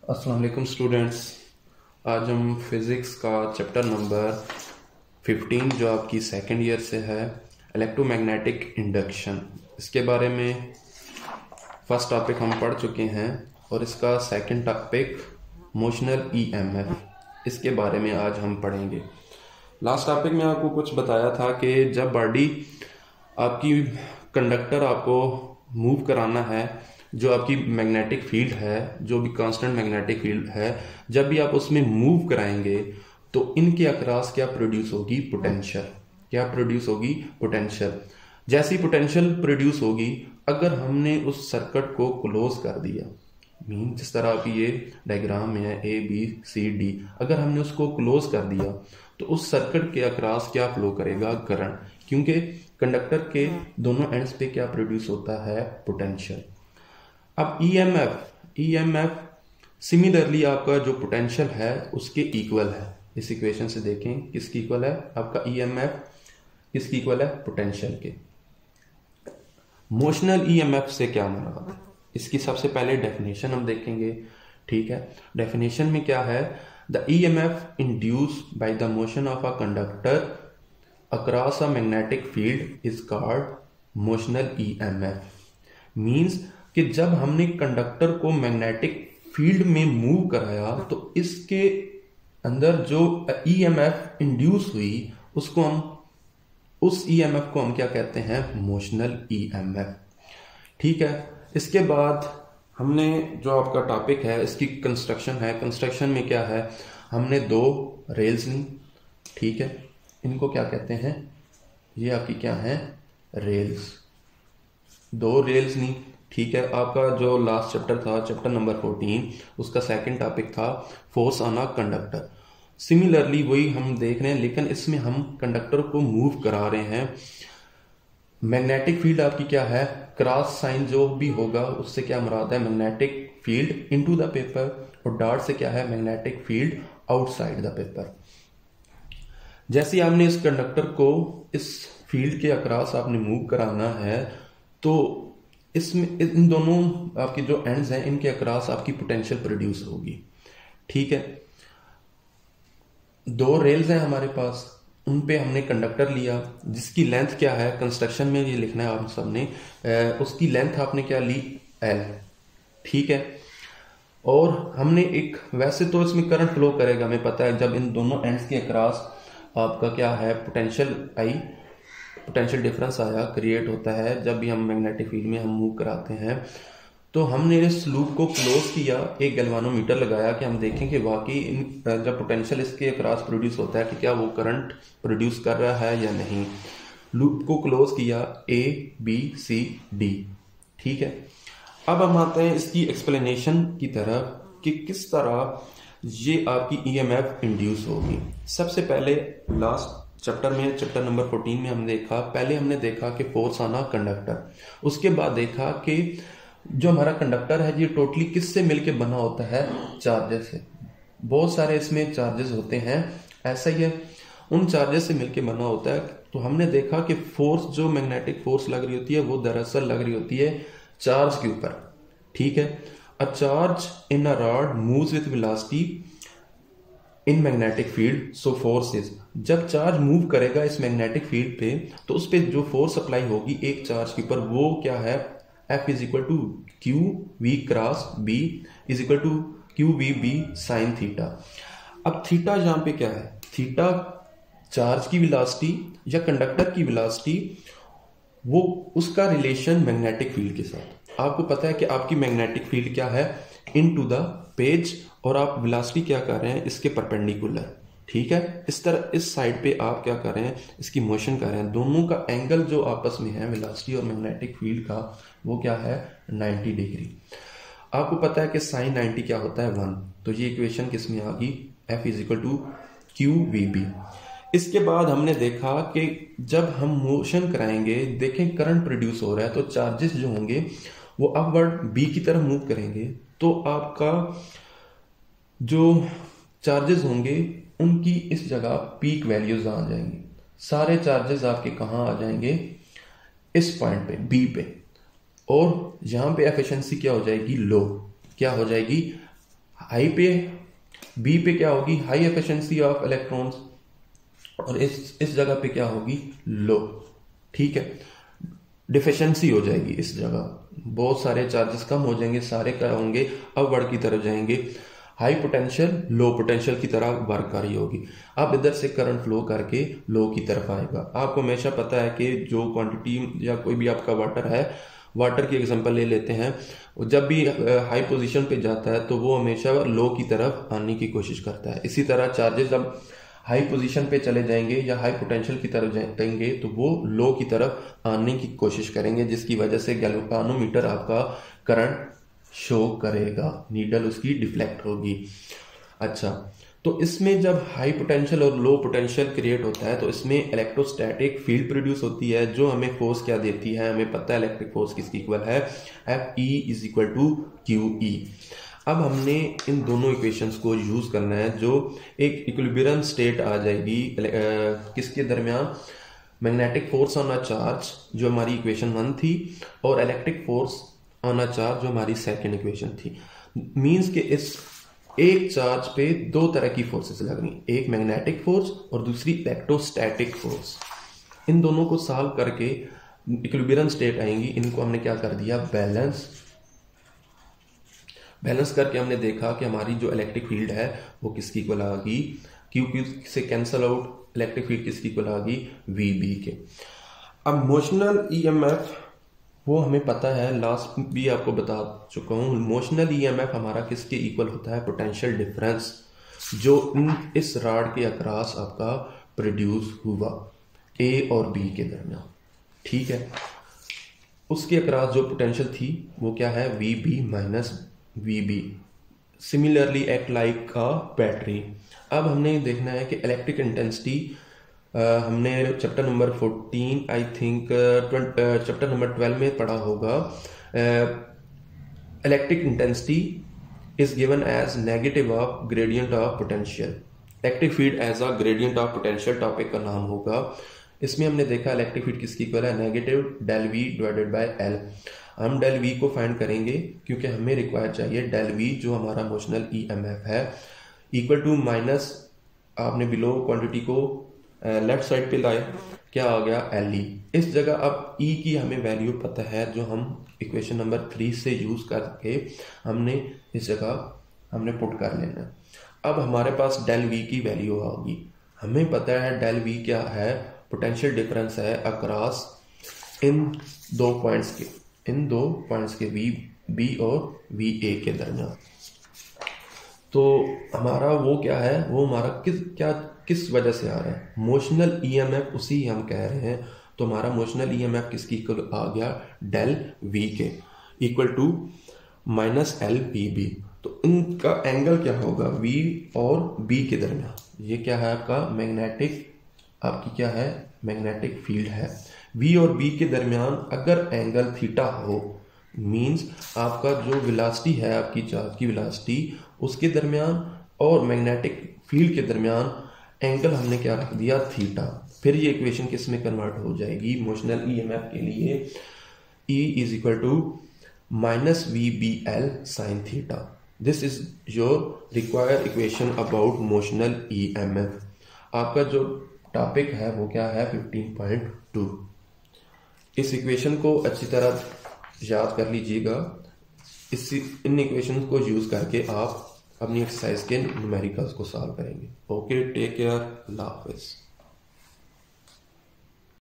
अस्सलाम वालेकुम स्टूडेंट्स। आज हम फिज़िक्स का चैप्टर नंबर 15 जो आपकी सेकेंड ईयर से है, इलेक्ट्रोमैग्नेटिक इंडक्शन, इसके बारे में फर्स्ट टॉपिक हम पढ़ चुके हैं और इसका सेकंड टॉपिक मोशनल ईएमएफ, इसके बारे में आज हम पढ़ेंगे। लास्ट टॉपिक में आपको कुछ बताया था कि जब बॉडी आपकी कंडक्टर आपको मूव कराना है, जो आपकी मैग्नेटिक फील्ड है, जो भी कांस्टेंट मैग्नेटिक फील्ड है, जब भी आप उसमें मूव कराएंगे तो इनके अक्रॉस क्या प्रोड्यूस होगी? पोटेंशियल। क्या प्रोड्यूस होगी? पोटेंशियल। जैसी पोटेंशियल प्रोड्यूस होगी, अगर हमने उस सर्किट को क्लोज कर दिया, जिस तरह आप ये डायग्राम में है ए बी सी डी, अगर हमने उसको क्लोज कर दिया तो उस सर्किट के अक्रॉस क्या फ्लो करेगा? करंट, क्योंकि कंडक्टर के दोनों एंड्स पे क्या प्रोड्यूस होता है? पोटेंशियल। अब ईएमएफ सिमिलरली आपका जो पोटेंशियल है उसके इक्वल है। इस इक्वेशन से देखें किसकी इक्वल है? आपका ईएमएफ किसकी इक्वल है? पोटेंशियल के। मोशनल ईएमएफ से क्या मुराद है? इसकी सबसे पहले डेफिनेशन हम देखेंगे। ठीक है, डेफिनेशन में क्या है? The EMF induced by the motion of a conductor across a magnetic field is called motional EMF. Means कि जब हमने कंडक्टर को मैग्नेटिक फील्ड में मूव कराया तो इसके अंदर जो ईएमएफ इंड्यूस हुई उसको हम उस ईएमएफ को हम क्या कहते हैं? Motional EMF. ठीक है, इसके बाद हमने जो आपका टॉपिक है इसकी कंस्ट्रक्शन है। कंस्ट्रक्शन में क्या है? हमने दो रेल्स ली। ठीक है, इनको क्या कहते हैं? ये आपकी क्या है? रेल्स। दो रेल्स ली। ठीक है, आपका जो लास्ट चैप्टर था, चैप्टर नंबर 14, उसका सेकंड टॉपिक था force on a conductor. Similarly वही हम देख रहे हैं, लेकिन इसमें हम कंडक्टर को मूव करा रहे हैं। मैग्नेटिक फील्ड आपकी क्या है? क्रॉस साइन जो भी होगा उससे क्या मुराद है? Magnetic field into the paper, और डॉट से क्या है? Magnetic field outside the paper. जैसे आपने इस कंडक्टर को इस फील्ड के अक्रॉस आपने मूव कराना है तो इसमें इन दोनों आपके जो एंड्स हैं इनके अक्रॉस आपकी पोटेंशियल प्रोड्यूस होगी। ठीक है, दो रेल्स हैं हमारे पास, उन पे हमने कंडक्टर लिया जिसकी लेंथ क्या है? कंस्ट्रक्शन में ये लिखना है आप सबने, उसकी लेंथ आपने क्या ली? एल। ठीक है, और हमने एक, वैसे तो इसमें करंट फ्लो करेगा, हमें पता है, जब इन दोनों एंड्स के अक्रॉस आपका क्या है? पोटेंशियल आई, पोटेंशियल डिफरेंस आया, क्रिएट होता है जब भी हम मैग्नेटिक फील्ड में हम मूव कराते हैं। तो हमने इस लूप को क्लोज किया, एक गैल्वानोमीटर लगाया कि हम देखें कि वाकई जब पोटेंशियल इसके अक्रॉस प्रोड्यूस होता है कि क्या वो करंट प्रोड्यूस कर रहा है या नहीं। लूप को क्लोज किया, ए बी सी डी। ठीक है, अब हम आते हैं इसकी एक्सप्लेनेशन की तरफ कि किस तरह ये आपकी ईएमएफ इंड्यूस होगी। सबसे पहले लास्ट चैप्टर में, चैप्टर नंबर 14 में हमने देखा, पहले हमने देखा कि फोर्स ऑन अ कंडक्टर, उसके बाद देखा कि जो हमारा कंडक्टर है ये टोटली किससे मिलके बना होता है? चार्जेस से। बहुत सारे इसमें चार्जेस होते हैं, ऐसा ही है, उन चार्जेस से मिलके बना होता है। तो हमने देखा कि फोर्स, जो मैग्नेटिक फोर्स लग रही होती है, वो दरअसल लग रही होती है चार्ज के ऊपर। ठीक है, a charge in a rod moves with velocity in magnetic field, so force is. जब चार्ज मूव करेगा इस मैग्नेटिक फील्ड पे तो उस पर जो फोर्स अप्लाई होगी एक चार्ज के ऊपर, वो क्या है? F is equal to Q V cross B is equal to Q V B sine theta. अब थीटा यहाँ पे क्या है? थीटा चार्ज की वेलोसिटी या कंडक्टर की वेलोसिटी, वो उसका रिलेशन मैग्नेटिक फील्ड के साथ। आपको पता है कि आपकी मैग्नेटिक फील्ड क्या है? इन टू द पेज, और आप वेलोसिटी क्या कर रहे हैं? इसके परपेंडिकुलर। ठीक है, इस तरह इस साइड पे आप क्या कर रहे हैं? इसकी मोशन कर रहे हैं। दोनों का एंगल जो आपस में है वेलोसिटी और मैग्नेटिक फील्ड का, वो क्या है? 90 डिग्री। आपको पता है कि साइन 90 क्या होता है? 1। तो ये इक्वेशन किस में आ गई? F is equal to Q V B. इसके बाद हमने देखा कि जब हम मोशन कराएंगे, देखें करंट प्रोड्यूस हो रहा है, तो चार्जेस जो होंगे वो अपवर्ड बी की तरफ मूव करेंगे, तो आपका जो चार्जेस होंगे उनकी इस जगह पीक वैल्यूज आ जाएंगी। सारे चार्जेस आपके कहाँ आ जाएंगे? इस पॉइंट पे, बी पे, और यहां पे एफिशिएंसी क्या हो जाएगी? लो। क्या हो जाएगी? हाई पे, बी पे क्या होगी, हाई एफिशिएंसी ऑफ इलेक्ट्रॉन्स, और इस जगह पे क्या होगी, लो। ठीक है, डिफिशिएंसी हो जाएगी इस जगह, बहुत सारे चार्जेस कम हो जाएंगे, सारे क्या होंगे, अपवर्ड की तरफ जाएंगे। हाई पोटेंशियल लो पोटेंशियल की तरह वर्क कर रही होगी। अब इधर से करंट फ्लो करके लो की तरफ आएगा। आपको हमेशा पता है कि जो क्वांटिटी या कोई भी आपका वाटर है, वाटर की एग्जांपल ले लेते हैं, जब भी हाई पोजीशन पे जाता है तो वो हमेशा लो की तरफ आने की कोशिश करता है। इसी तरह चार्जेस जब हाई पोजीशन पे चले जाएंगे या हाई पोटेंशियल की तरफ जाएंगे तो वो लो की तरफ आने की कोशिश करेंगे, जिसकी वजह से गैल्वेनोमीटर आपका करंट शो करेगा, नीडल उसकी डिफ्लेक्ट होगी। अच्छा, तो इसमें जब हाई पोटेंशियल और लो पोटेंशियल क्रिएट होता है तो इसमें इलेक्ट्रोस्टैटिक फील्ड प्रोड्यूस होती है, जो हमें फोर्स क्या देती है, हमें पता है इलेक्ट्रिक फोर्स किसकी इक्वल है, Fe is equal to QE। अब हमने इन दोनों इक्वेशंस को यूज करना है, जो एक इक्विलिब्रियम स्टेट आ जाएगी किसके दरमियान, magnetic force on a charge जो हमारी इक्वेशन 1 थी, और electric force on a charge जो हमारी सेकंड इक्वेशन थी। मींस के इस एक चार्ज पे दो तरह की फोर्सेस लगनी, एक मैग्नेटिक फोर्स और दूसरी इलेक्ट्रोस्टैटिक फोर्स। इन दोनों को सॉल्व करके इक्विलिब्रियम स्टेट आएंगी। इनको हमने क्या कर दिया, बैलेंस करके हमने देखा कि हमारी जो इलेक्ट्रिक फील्ड है वो किसकी इक्वल आ गई, क्यू से कैंसल आउट, इलेक्ट्रिक फील्ड किसकी इक्वल आ गई, VB के। अब मोशनल EMF वो हमें पता है, लास्ट भी आपको बता चुका हूं, मोशनल EMF हमारा किसके इक्वल होता है, पोटेंशियल डिफरेंस जो इस रॉड के अक्रॉस आपका प्रोड्यूस हुआ A और B के दरमियान। ठीक है, उसके अक्रॉस जो पोटेंशियल थी वो क्या है, VB minus VB, similarly act like a battery. अब हमने देखना है कि इलेक्ट्रिक इंटेंसिटी, हमने chapter number 14 I think chapter number 12 में पढ़ा होगा, electric intensity is given as negative of gradient of potential, electric field as a gradient of potential topic का नाम होगा। इसमें हमने देखा इलेक्ट्रिक फील्ड किसकी इक्वल है, negative del V divided by L। हम डेल V को फाइंड करेंगे क्योंकि हमें रिक्वायर चाहिए डेल V जो हमारा मोशनल EMF है, इक्वल टू माइनस, आपने बिलो क्वांटिटी को लेफ्ट साइड पे लाए, क्या आ गया, LE। इस जगह अब E की हमें वैल्यू पता है जो हम इक्वेशन नंबर 3 से यूज करके हमने इस जगह हमने पुट कर लेना। अब हमारे पास डेल V की वैल्यू होगी, हमें पता है डेल V क्या है, पोटेंशियल डिफरेंस है अक्रॉस इन दो पॉइंट्स के VB और VA के दरमियान। तो हमारा वो क्या है, वो हमारा किस वजह से आ रहा है, मोशनल EMF उसी हम कह रहे हैं। तो हमारा मोशनल EMF किसकी इक्वल आ गया, डेल V के, इक्वल टू माइनस LVB। तो इनका एंगल क्या होगा, V और B के दरमियान। ये क्या है आपका मैग्नेटिक, आपकी क्या है मैग्नेटिक फील्ड है। V और B के दरमियान अगर एंगल थीटा हो, मींस आपका जो वेलोसिटी है, आपकी चार्ज की वेलोसिटी, उसके दरमियान और मैग्नेटिक फील्ड के दरमियान एंगल हमने क्या रख दिया, थीटा। फिर ये इक्वेशन किस में कन्वर्ट हो जाएगी, मोशनल EMF के लिए E is equal to minus VBL sine theta. This is your required equation about motional EMF। आपका जो टॉपिक है वो क्या है, 15.2। इस इक्वेशन को अच्छी तरह याद कर लीजिएगा। इन इक्वेशन को यूज करके आप अपनी एक्सरसाइज के न्यूमेरिकल्स को सॉल्व करेंगे। ओके, टेक केयर, अल्लाह हाफिज।